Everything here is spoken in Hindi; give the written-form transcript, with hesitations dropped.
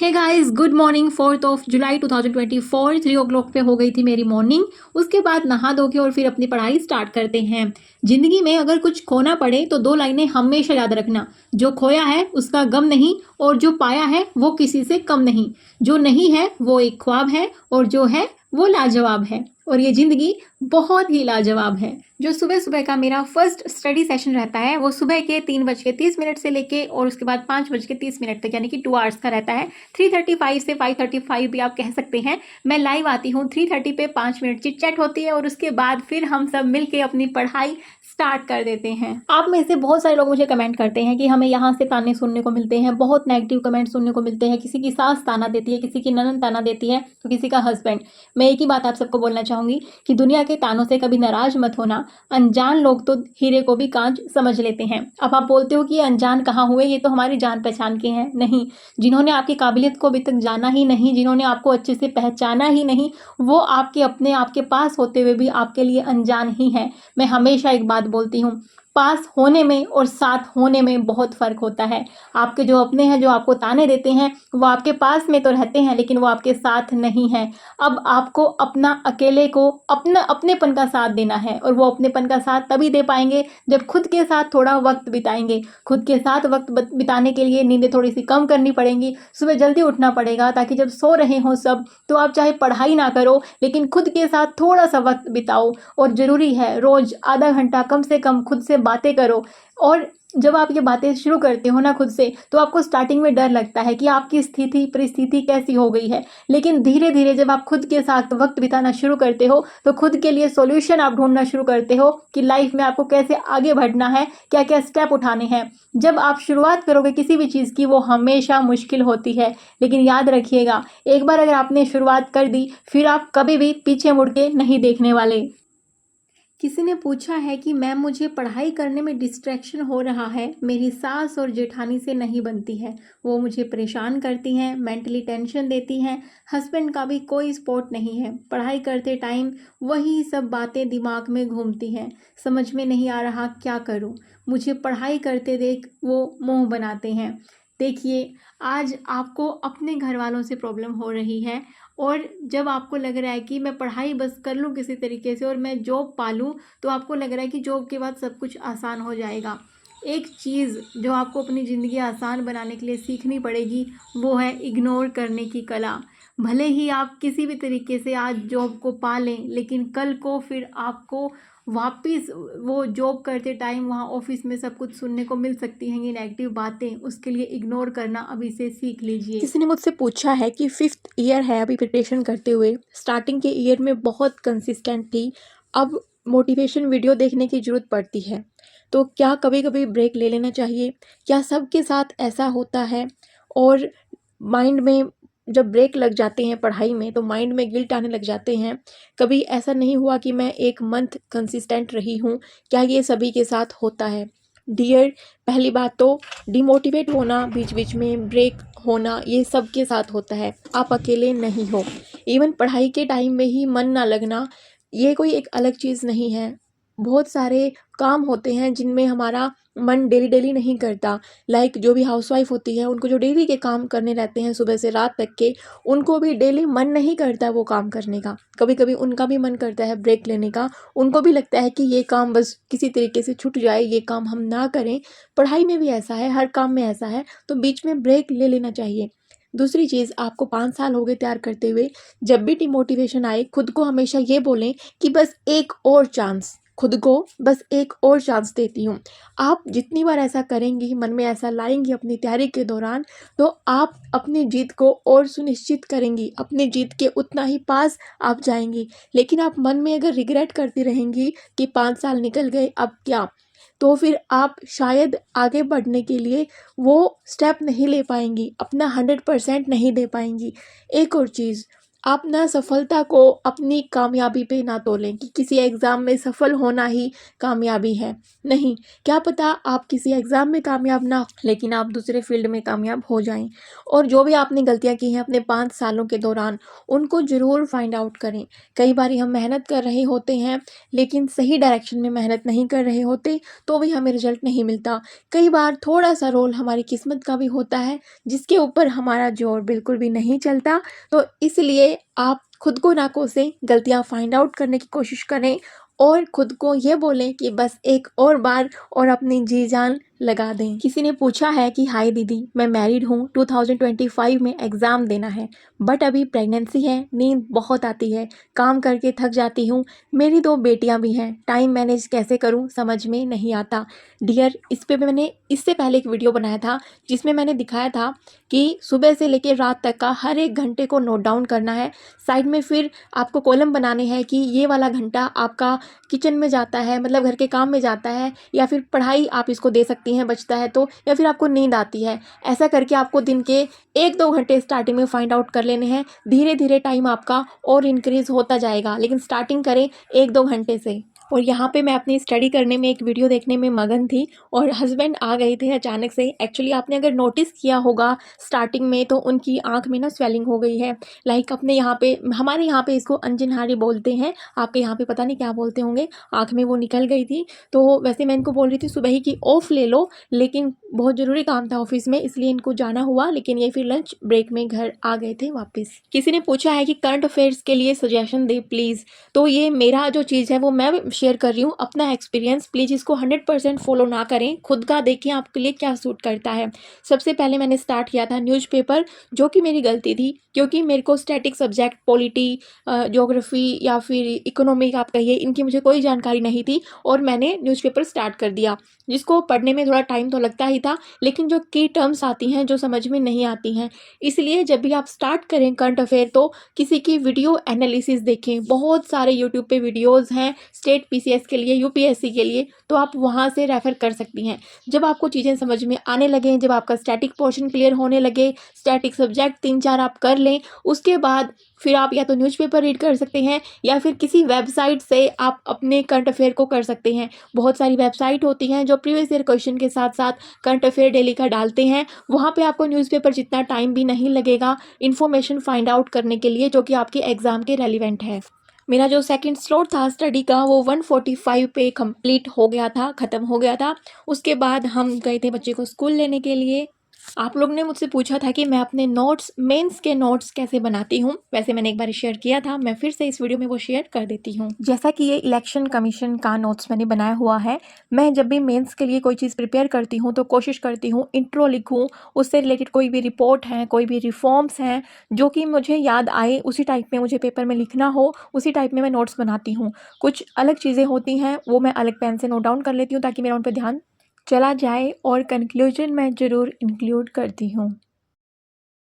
हे गाइस, गुड मॉर्निंग। 4 जुलाई 2024 3 o'clock पे हो गई थी मेरी मॉर्निंग। उसके बाद नहा धो के और फिर अपनी पढ़ाई स्टार्ट करते हैं। जिंदगी में अगर कुछ खोना पड़े तो 2 लाइनें हमेशा याद रखना। जो खोया है उसका गम नहीं, और जो पाया है वो किसी से कम नहीं। जो नहीं है वो एक ख्वाब है, और जो है वो लाजवाब है। और ये जिंदगी बहुत ही लाजवाब है। जो सुबह सुबह का मेरा फर्स्ट स्टडी सेशन रहता है वो सुबह के 3:30 से लेके और उसके बाद 5:30 तक, यानी कि 2 आवर्स का रहता है। 3:35 से 5:35 भी आप कह सकते हैं। मैं लाइव आती हूँ 3:30 पे, 5 मिनट चिट चैट होती है और उसके बाद फिर हम सब मिलके अपनी पढ़ाई स्टार्ट कर देते हैं। आप में से बहुत सारे लोग मुझे कमेंट करते हैं कि हमें यहाँ से ताने सुनने को मिलते हैं, बहुत नेगेटिव कमेंट सुनने को मिलते हैं। किसी की सास ताना देती है, किसी की ननद ताना देती है, तो किसी का हस्बैंड। मैं एक ही बात आप सबको बोलना चाहूंगी कि दुनिया के तानों से कभी नाराज मत होना। अनजान लोग तो हीरे को भी कांच समझ लेते हैं। अब आप बोलते हो कि ये अनजान कहाँ हुए, ये तो हमारी जान पहचान के हैं। नहीं, जिन्होंने आपकी काबिलियत को अभी तक जाना ही नहीं, जिन्होंने आपको अच्छे से पहचाना ही नहीं, वो आपके अपने आपके पास होते हुए भी आपके लिए अनजान ही है। मैं हमेशा एक बात बोलती हूँ, पास होने में और साथ होने में बहुत फर्क होता है। आपके जो अपने हैं, जो आपको ताने देते हैं, वो आपके पास में तो रहते हैं लेकिन वो आपके साथ नहीं है। अब आपको अपना अकेले को अपना अपनेपन का साथ देना है, और वो अपनेपन का साथ तभी दे पाएंगे जब खुद के साथ थोड़ा वक्त बिताएंगे। खुद के साथ वक्त बिताने के लिए नींदें थोड़ी सी कम करनी पड़ेंगी, सुबह जल्दी उठना पड़ेगा, ताकि जब सो रहे हों सब तो आप चाहे पढ़ाई ना करो लेकिन खुद के साथ थोड़ा सा वक्त बिताओ। और ज़रूरी है रोज़ आधा घंटा कम से कम खुद से बातें करो। और जब आप ये बातें शुरू करते हो ना खुद से, तो आपको स्टार्टिंग में डर लगता है कि आपकी स्थिति परिस्थिति कैसी हो गई है, लेकिन धीरे धीरे जब आप खुद के साथ वक्त बिताना शुरू करते हो तो खुद के लिए सॉल्यूशन आप ढूंढना शुरू करते हो कि लाइफ में आपको कैसे आगे बढ़ना है, क्या क्या स्टेप उठाने हैं। जब आप शुरुआत करोगे किसी भी चीज़ की, वो हमेशा मुश्किल होती है, लेकिन याद रखिएगा, एक बार अगर आपने शुरुआत कर दी फिर आप कभी भी पीछे मुड़ के नहीं देखने वाले। किसी ने पूछा है कि मैम, मुझे पढ़ाई करने में डिस्ट्रैक्शन हो रहा है, मेरी सास और जेठानी से नहीं बनती है, वो मुझे परेशान करती हैं, मेंटली टेंशन देती हैं, हस्बैंड का भी कोई सपोर्ट नहीं है, पढ़ाई करते टाइम वही सब बातें दिमाग में घूमती हैं, समझ में नहीं आ रहा क्या करूं, मुझे पढ़ाई करते देख वो मुंह बनाते हैं। देखिए, आज आपको अपने घर वालों से प्रॉब्लम हो रही है, और जब आपको लग रहा है कि मैं पढ़ाई बस कर लूँ किसी तरीके से और मैं जॉब पा लूँ, तो आपको लग रहा है कि जॉब के बाद सब कुछ आसान हो जाएगा। एक चीज़ जो आपको अपनी ज़िंदगी आसान बनाने के लिए सीखनी पड़ेगी, वो है इग्नोर करने की कला। भले ही आप किसी भी तरीके से आज जॉब को पा लें, लेकिन कल को फिर आपको वापस वो जॉब करते टाइम वहाँ ऑफिस में सब कुछ सुनने को मिल सकती हैं ये नेगेटिव बातें। उसके लिए इग्नोर करना अभी से सीख लीजिए। किसी ने मुझसे पूछा है कि 5th ईयर है अभी प्रिपरेशन करते हुए, स्टार्टिंग के ईयर में बहुत कंसिस्टेंट थी, अब मोटिवेशन वीडियो देखने की ज़रूरत पड़ती है, तो क्या कभी कभी ब्रेक ले लेना चाहिए? क्या सबके साथ ऐसा होता है? और माइंड में जब ब्रेक लग जाते हैं पढ़ाई में तो माइंड में गिल्ट आने लग जाते हैं। कभी ऐसा नहीं हुआ कि मैं 1 मंथ कंसिस्टेंट रही हूँ? क्या ये सभी के साथ होता है? डियर, पहली बात तो डिमोटिवेट होना, बीच बीच में ब्रेक होना, ये सबके साथ होता है, आप अकेले नहीं हो। इवन पढ़ाई के टाइम में ही मन ना लगना, ये कोई एक अलग चीज़ नहीं है। बहुत सारे काम होते हैं जिनमें हमारा मन डेली डेली नहीं करता। लाइक जो भी हाउसवाइफ होती है, उनको जो डेली के काम करने रहते हैं सुबह से रात तक के, उनको भी डेली मन नहीं करता वो काम करने का। कभी कभी उनका भी मन करता है ब्रेक लेने का, उनको भी लगता है कि ये काम बस किसी तरीके से छूट जाए, ये काम हम ना करें। पढ़ाई में भी ऐसा है, हर काम में ऐसा है, तो बीच में ब्रेक ले लेना चाहिए। दूसरी चीज़, आपको 5 साल हो गए तैयार करते हुए, जब भी डिमोटिवेशन आए खुद को हमेशा ये बोलें कि बस एक और चांस, खुद को बस एक और चांस देती हूँ। आप जितनी बार ऐसा करेंगी, मन में ऐसा लाएंगी अपनी तैयारी के दौरान, तो आप अपनी जीत को और सुनिश्चित करेंगी, अपनी जीत के उतना ही पास आप जाएंगी। लेकिन आप मन में अगर रिग्रेट करती रहेंगी कि 5 साल निकल गए अब क्या, तो फिर आप शायद आगे बढ़ने के लिए वो स्टेप नहीं ले पाएंगी, अपना 100% नहीं दे पाएंगी। एक और चीज़, आप ना सफलता को अपनी कामयाबी पे ना तोलें कि किसी एग्ज़ाम में सफल होना ही कामयाबी है। नहीं, क्या पता आप किसी एग्ज़ाम में कामयाब ना हो, लेकिन आप दूसरे फ़ील्ड में कामयाब हो जाएँ। और जो भी आपने गलतियाँ की हैं अपने 5 सालों के दौरान, उनको ज़रूर फाइंड आउट करें। कई बारी हम मेहनत कर रहे होते हैं, लेकिन सही डायरेक्शन में मेहनत नहीं कर रहे होते, तो भी हमें रिज़ल्ट नहीं मिलता। कई बार थोड़ा-सा रोल हमारी किस्मत का भी होता है, जिसके ऊपर हमारा ज़ोर बिल्कुल भी नहीं चलता। तो इसलिए आप खुद को ना कोसें, गलतियाँ फाइंड आउट करने की कोशिश करें और खुद को ये बोलें कि बस एक और बार और अपनी जी जान लगा दें। किसी ने पूछा है कि हाय दीदी, मैं मैरिड हूँ, 2025 में एग्ज़ाम देना है, बट अभी प्रेगनेंसी है, नींद बहुत आती है, काम करके थक जाती हूँ, मेरी 2 बेटियाँ भी हैं, टाइम मैनेज कैसे करूँ समझ में नहीं आता। डियर, इस पे मैंने इससे पहले एक वीडियो बनाया था, जिसमें मैंने दिखाया था कि सुबह से लेकर रात तक का हर एक घंटे को नोट डाउन करना है। साइड में फिर आपको कॉलम बनाने हैं कि ये वाला घंटा आपका किचन में जाता है, मतलब घर के काम में जाता है, या फिर पढ़ाई आप इसको दे सकती हैं बचता है तो, या फिर आपको नींद आती है। ऐसा करके आपको दिन के 1-2 घंटे स्टार्टिंग में फाइंड आउट कर लेने हैं। धीरे-धीरे टाइम आपका और इंक्रीज़ होता जाएगा, लेकिन स्टार्टिंग करें 1-2 घंटे से। और यहाँ पे मैं अपनी स्टडी करने में एक वीडियो देखने में मगन थी और हस्बैंड आ गए थे अचानक से। एक्चुअली आपने अगर नोटिस किया होगा स्टार्टिंग में, तो उनकी आँख में ना स्वेलिंग हो गई है। लाइक अपने यहाँ पे, हमारे यहाँ पे इसको अनजिनहारी बोलते हैं, आपके यहाँ पे पता नहीं क्या बोलते होंगे। आँख में वो निकल गई थी, तो वैसे मैं इनको बोल रही थी सुबह ही कि ऑफ ले लो, लेकिन बहुत ज़रूरी काम था ऑफिस में, इसलिए इनको जाना हुआ। लेकिन ये फिर लंच ब्रेक में घर आ गए थे वापस। किसी ने पूछा है कि करंट अफेयर्स के लिए सजेशन दे प्लीज़। तो ये मेरा जो चीज़ है वो मैं शेयर कर रही हूँ, अपना एक्सपीरियंस। प्लीज़ इसको 100% फॉलो ना करें, खुद का देखें आपके लिए क्या सूट करता है। सबसे पहले मैंने स्टार्ट किया था न्यूज़पेपर, जो कि मेरी गलती थी, क्योंकि मेरे को स्टैटिक सब्जेक्ट पॉलिटी, ज्योग्राफी या फिर इकोनॉमिक आप कहिए, इनकी मुझे कोई जानकारी नहीं थी और मैंने न्यूज़पेपर स्टार्ट कर दिया, जिसको पढ़ने में थोड़ा टाइम तो लगता ही था, लेकिन जो की टर्म्स आती हैं जो समझ में नहीं आती हैं। इसलिए जब भी आप स्टार्ट करें करंट अफेयर, तो किसी की वीडियो एनालिसिस देखें। बहुत सारे यूट्यूब पे वीडियोस हैं स्टेट पीसीएस के लिए, यूपीएससी के लिए, तो आप वहाँ से रेफर कर सकती हैं। जब आपको चीज़ें समझ में आने लगें, जब आपका स्टैटिक पोर्शन क्लियर होने लगे, स्टैटिक सब्जेक्ट 3-4 आप कर लें, उसके बाद फिर आप या तो न्यूज़पेपर रीड कर सकते हैं या फिर किसी वेबसाइट से आप अपने करंट अफेयर को कर सकते हैं। बहुत सारी वेबसाइट होती हैं जो प्रीवियस ईयर क्वेश्चन के साथ साथ करंट अफेयर डेली का डालते हैं। वहाँ पे आपको न्यूज़पेपर जितना टाइम भी नहीं लगेगा इन्फॉर्मेशन फाइंड आउट करने के लिए, जो कि आपके एग्ज़ाम के रेलिवेंट है। मेरा जो सेकंड स्लॉट था स्टडी का, वो 145 पे कंप्लीट हो गया था, ख़त्म हो गया था। उसके बाद हम गए थे बच्चे को स्कूल लेने के लिए। आप लोग ने मुझसे पूछा था कि मैं अपने नोट्स, मेंस के नोट्स कैसे बनाती हूँ। वैसे मैंने एक बार शेयर किया था, मैं फिर से इस वीडियो में वो शेयर कर देती हूँ। जैसा कि ये इलेक्शन कमीशन का नोट्स मैंने बनाया हुआ है, मैं जब भी मेंस के लिए कोई चीज़ प्रिपेयर करती हूँ तो कोशिश करती हूँ इंट्रो लिखूँ, उससे रिलेटेड कोई भी रिपोर्ट है, कोई भी रिफॉर्म्स हैं, जो कि मुझे याद आए, उसी टाइप में मुझे पेपर में लिखना हो, उसी टाइप में मैं नोट्स बनाती हूँ। कुछ अलग चीज़ें होती हैं वो मैं अलग पेन से नोट डाउन कर लेती हूँ, ताकि मेरा उन पर ध्यान चला जाए, और कंक्लूजन मैं ज़रूर इंक्लूड करती हूँ।